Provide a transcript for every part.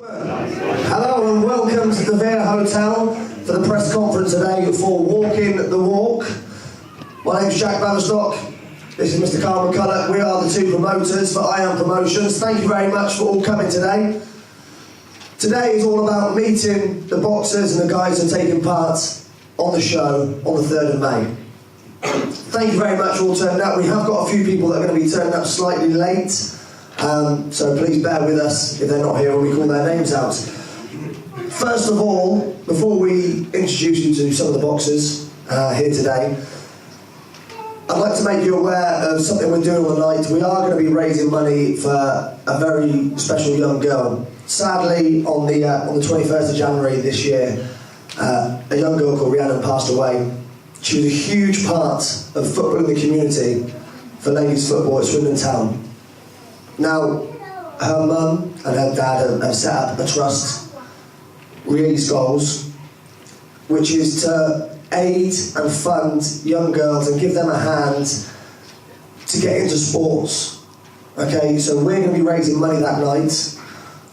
Hello and welcome to the Vere Hotel for the press conference today for Walking the Walk. My name's Jack Baverstock. This is Mr. Carl McCulloch. We are the two promoters for I Am Promotions. Thank you very much for all coming today. Today is all about meeting the boxers and the guys who are taking part on the show on the 3rd of May. Thank you very much for all turning up. We have got a few people that are going to be turning up slightly late. So please bear with us if they're not here when we call their names out. First of all, before we introduce you to some of the boxers here today, I'd like to make you aware of something we're doing on the night. We are going to be raising money for a very special young girl. Sadly, on the 21st of January this year, a young girl called Rhiannon passed away. She was a huge part of football in the community for ladies football at Swindon Town. Now, her mum and her dad have set up a trust, Release Goals, which is to aid and fund young girls and give them a hand to get into sports. Okay, so we're going to be raising money that night.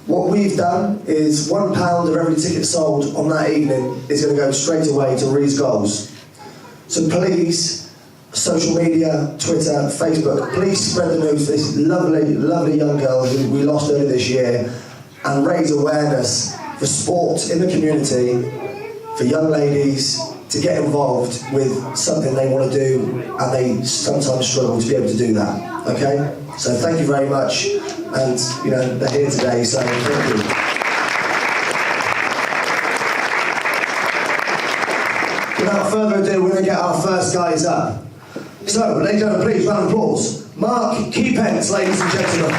What we've done is £1 of every ticket sold on that evening is going to go straight away to Release Goals. So please, social media, Twitter, Facebook, please spread the news for this lovely, lovely young girl who we lost earlier this year and raise awareness for sport in the community, for young ladies to get involved with something they want to do and they sometimes struggle to be able to do that, okay? So thank you very much, and you know, they're here today, so thank you. Without further ado, we're going to get our first guys up. So, ladies and gentlemen, please, round of applause. Mark Keepence, ladies and gentlemen.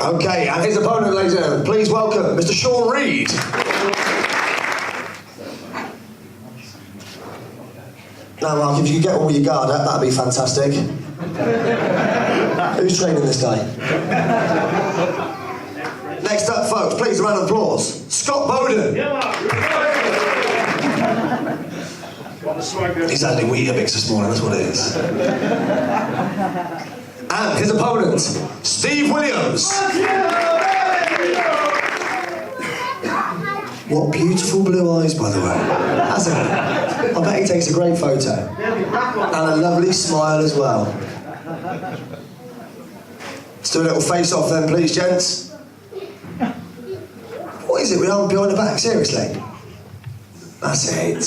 Okay, and his opponent, ladies and gentlemen, please welcome Mr. Sean Reid. Now, Mark, if you could get one with your guard up, that'd be fantastic. Who's training this guy? Next up, folks, please, a round of applause. Scott Bowden. He's had a Weetabix this morning, that's what it is. And his opponent, Steve Williams. What beautiful blue eyes, by the way. Hasn't he? I bet he takes a great photo. And a lovely smile as well. Let's do a little face-off then, please, gents. What is it with arm behind the back, seriously? That's it.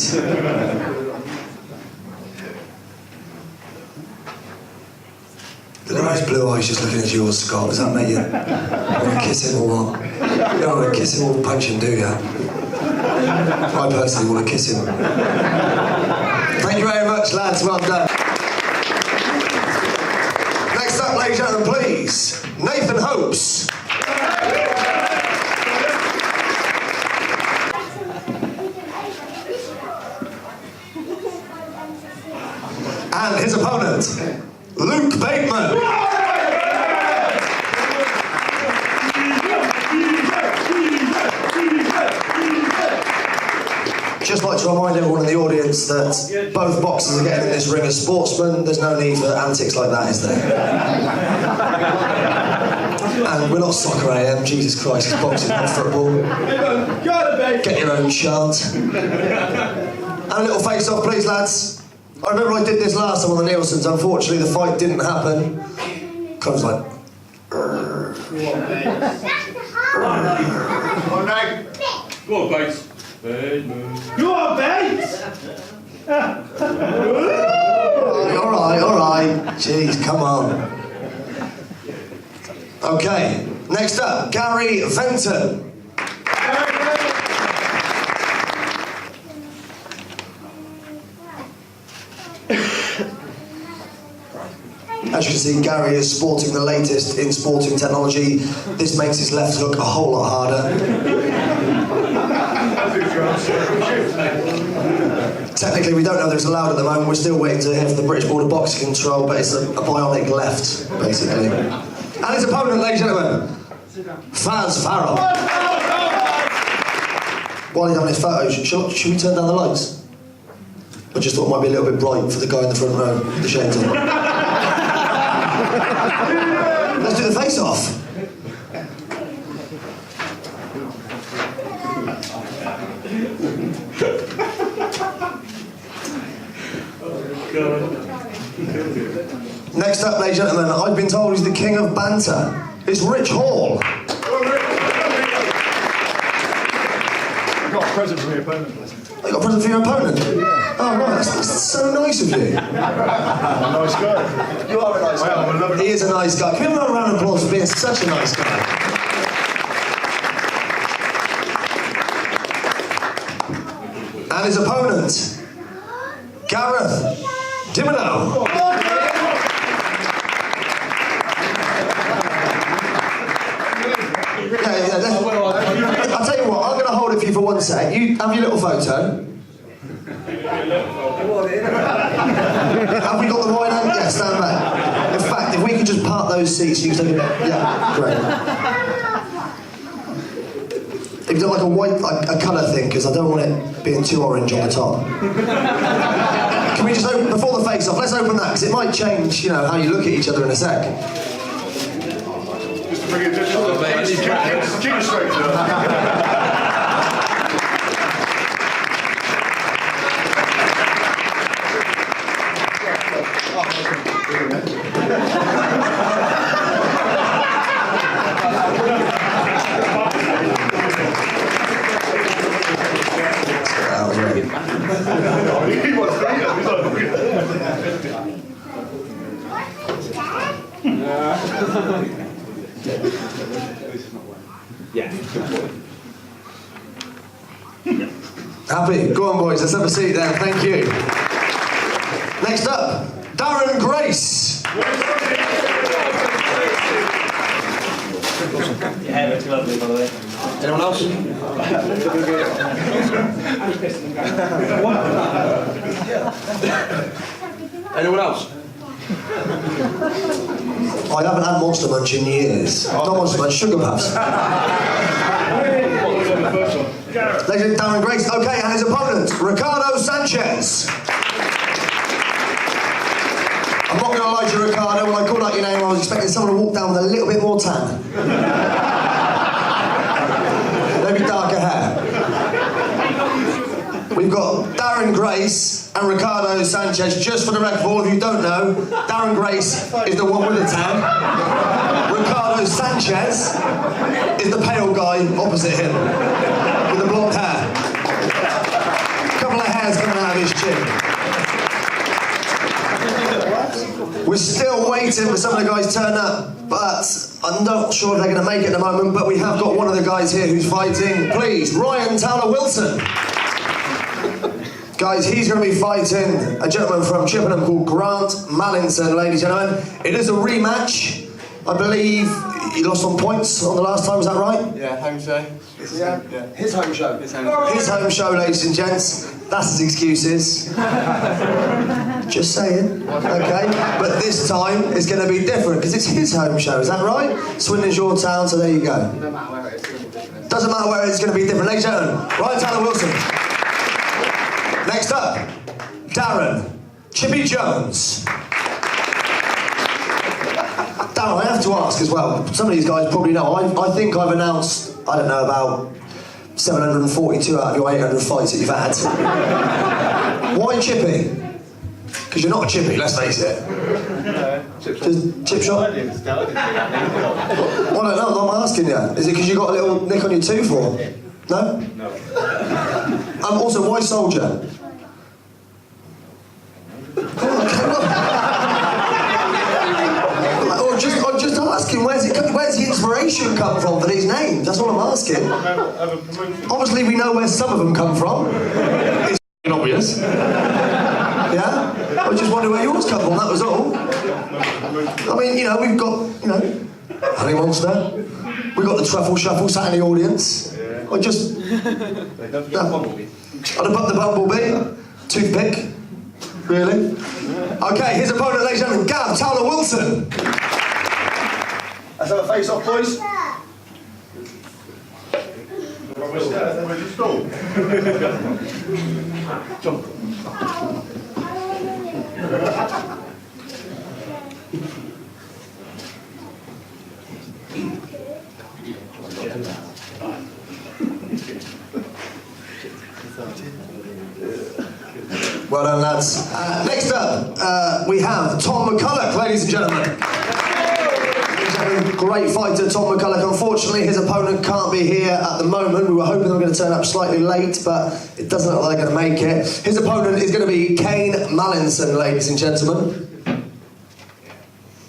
Look at those blue eyes just looking at yours, Scott. Does that make you want to kiss him or what? You don't want to kiss him or punch him, do you? I personally want to kiss him. Thank you very much, lads. Well done. Next up, ladies and gentlemen, please, Nathan Hopes. And his opponent, Luke Bateman. Just like to remind everyone in the audience that both boxers are getting in this ring as sportsmen. There's no need for antics like that, is there? And we're not soccer AM, Jesus Christ, it's boxing, not football. Get your own chant. And a little face-off, please, lads. I remember I did this last time on the Nielsen's. Unfortunately, the fight didn't happen. Comes like... Go on, Bates. Go on, Bates! All right. Jeez, come on. Okay, next up, Gary Venton. As you can see, Gary is sporting the latest in sporting technology. This makes his left hook a whole lot harder. Technically, we don't know that it's allowed at the moment. We're still waiting to hear from the British Board of Boxing Control, but it's a bionic left, basically. And his opponent, ladies and gentlemen, Faz Farrell. While he's having his photo, should we turn down the lights? I just thought it might be a little bit bright for the guy in the front row, the shades on. Let's do the face-off. Next up, ladies and gentlemen, I've been told he's the king of banter. It's Rich Hall. I got a present from your opponent. You got a present for your opponent? Yeah. Oh, right, that's so nice of you. I'm a nice guy. You are a nice guy. He is a nice guy. Can we have a round of applause for being such a nice guy? And his opponent, Gareth Dimino. I'll tell you what, I'm going to hold it for you for 1 sec. You have your little photo. Have we got the right hand? Yeah, stand back. In fact, if we could just part those seats, you can take it. Yeah, great. If you don't like a white, a colour thing, because I don't want it being too orange on the top. Can we just open, before the face-off, let's open that, because it might change, you know, how you look at each other in a sec. Just to bring it just keep it straight, Happy? Go on, boys. Let's have a seat there. Thank you. Next up, Darren Grace. Your hair looks lovely, by the way. Anyone else? Anyone else? I haven't had Monster Munch in years. Not Monster Munch, Sugar Puffs. Ladies and Darren Grace. Okay, and his opponent, Ricardo Sanchez. I'm not going to lie to you, Ricardo. When I called out your name, I was expecting someone to walk down with a little bit more tan. Maybe darker hair. We've got Darren Grace and Ricardo Sanchez. Just for the record, for all of you who don't know, Darren Grace is the one with the tan. Ricardo Sanchez is the pale guy opposite him with the blonde hair. A couple of hairs coming out of his chin. We're still waiting for some of the guys to turn up, but I'm not sure if they're going to make it at the moment, but we have got one of the guys here who's fighting. Please, Ryan Towler-Wilson. Guys, he's going to be fighting a gentleman from Chippenham called Grant Mallinson, ladies and gentlemen. It is a rematch. I believe he lost on points on the last time, is that right? Yeah, home show. Yeah. His home show. His home show, ladies and gents. That's his excuses. Just saying. Okay. But this time it's going to be different because it's his home show. Is that right? Swindon's your town, so there you go. Doesn't matter where it is, it's going to be different. Doesn't matter where it's going to be different. Ladies and gentlemen, Ryan Towler-Wilson. Next up, Darren Chippy Jones. Darren, I have to ask as well. Some of these guys probably know. I think I've announced, I don't know, about 742 out of your 800 fights that you've had. Why Chippy? Because you're not a chippy, let's face it. Just chip shot? I don't know, I'm asking you. Is it because you got a little nick on your tooth or? No? No. Also, why soldier? I'm just asking, where's the inspiration come from for these names? That's all I'm asking. Obviously, we know where some of them come from. It's obvious. Yeah? I just wonder where yours come from, that was all. I mean, you know, we've got, you know, Honey Monster. We've got the Truffle Shuffle sat in the audience. I just... the Bumblebee. Toothpick. Really? Okay, his opponent, ladies and gentlemen, Gav Towler-Wilson. Let's have a face-off, boys. Where's your stall? Jump. Well done, lads. Next up, we have Tom McCulloch, ladies and gentlemen. Great fighter, Tom McCulloch. Unfortunately, his opponent can't be here at the moment. We were hoping they were going to turn up slightly late, but it doesn't look like they're going to make it. His opponent is going to be Kane Mallinson, ladies and gentlemen.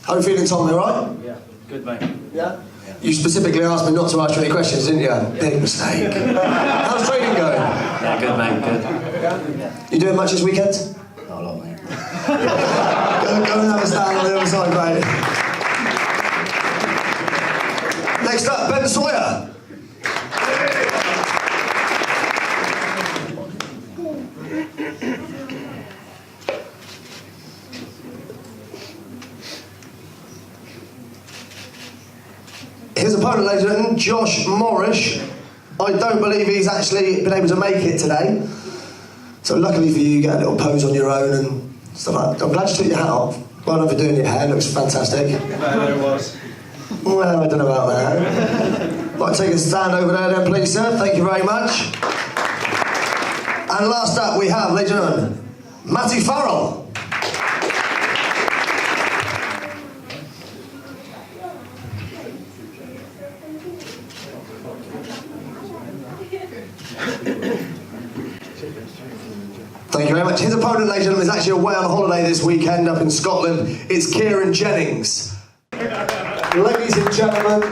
How are you feeling, Tom? You all right? Yeah, good mate. Yeah? You specifically asked me not to ask you any questions, didn't you? Big mistake. How's training going? Yeah, good mate, good. You doing much this weekend? Not a lot, mate. Go and have a stand on the other side, mate. Next up, Ben Sawyer. His opponent, ladies and gentlemen, Josh Morris. I don't believe he's actually been able to make it today. So luckily for you, you get a little pose on your own and stuff like that. I'm glad you took your hat off. Well done for doing your hair, looks fantastic. There it was. Well, I don't know about that. Like to take a stand over there then, please, sir. Thank you very much. And last up we have, ladies and gentlemen, Matty Farrell. Thank you very much. His opponent, ladies and gentlemen, is actually away on holiday this weekend up in Scotland. It's Kieran Jennings. Ladies and gentlemen,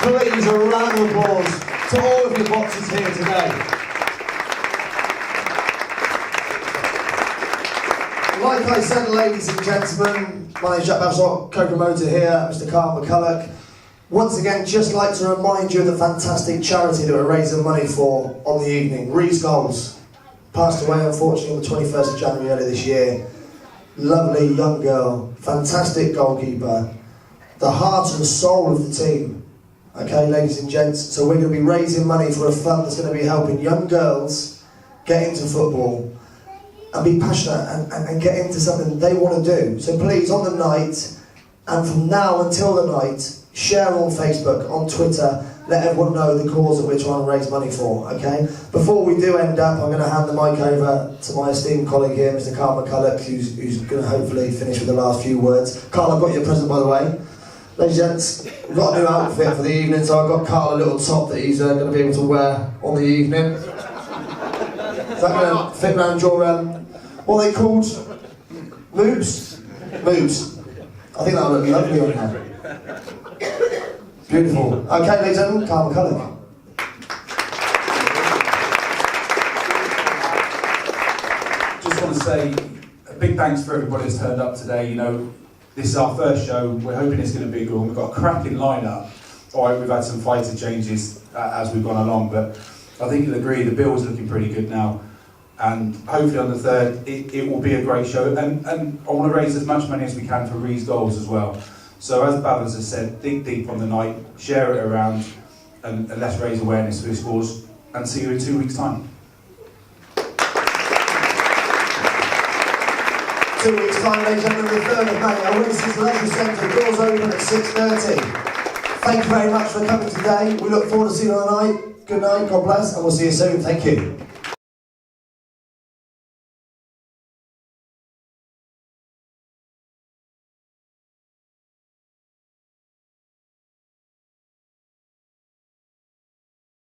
please a round of applause to all of your boxers here today. Like I said, ladies and gentlemen, my name's Jack Babcock, co-promoter here, Mr. Carl McCulloch. Once again, just like to remind you of the fantastic charity that we're raising money for on the evening. Rees Goals passed away, unfortunately, on the 21st of January earlier this year. Lovely young girl, fantastic goalkeeper, the heart and soul of the team. Okay, ladies and gents, so we're going to be raising money for a fund that's going to be helping young girls get into football and be passionate and get into something they want to do. So please, on the night, and from now until the night, share on Facebook, on Twitter, let everyone know the cause that we're trying to raise money for, okay? Before we do end up, I'm going to hand the mic over to my esteemed colleague here, Mr. Carl McCulloch, who's going to hopefully finish with the last few words. Carl, I've got your present, by the way. Ladies and gents, we've got a new outfit for the evening, so I've got Carl a little top that he's going to be able to wear on the evening. Is that going to fit around your, what are they called? Moves? Moves. I think that'll look lovely on her. Beautiful. Okay, ladies and gentlemen, Carl McCulloch. Just want to say a big thanks for everybody that's turned up today. You know, this is our first show. We're hoping it's going to be a good one. We've got a cracking lineup. All right, we've had some fighter changes as we've gone along, but I think you'll agree the bill is looking pretty good now. And hopefully on the 3rd, it will be a great show. And I want to raise as much money as we can for Rees Goals as well. So as Babas has said, dig deep on the night, share it around, and let's raise awareness for this cause, and see you in 2 weeks' time. 2 weeks' time, ladies and gentlemen, the 3rd of May, our Winston's Leisure Centre, doors open at 6:30. Thank you very much for coming today. We look forward to seeing you on the night. Good night, God bless, and we'll see you soon. Thank you.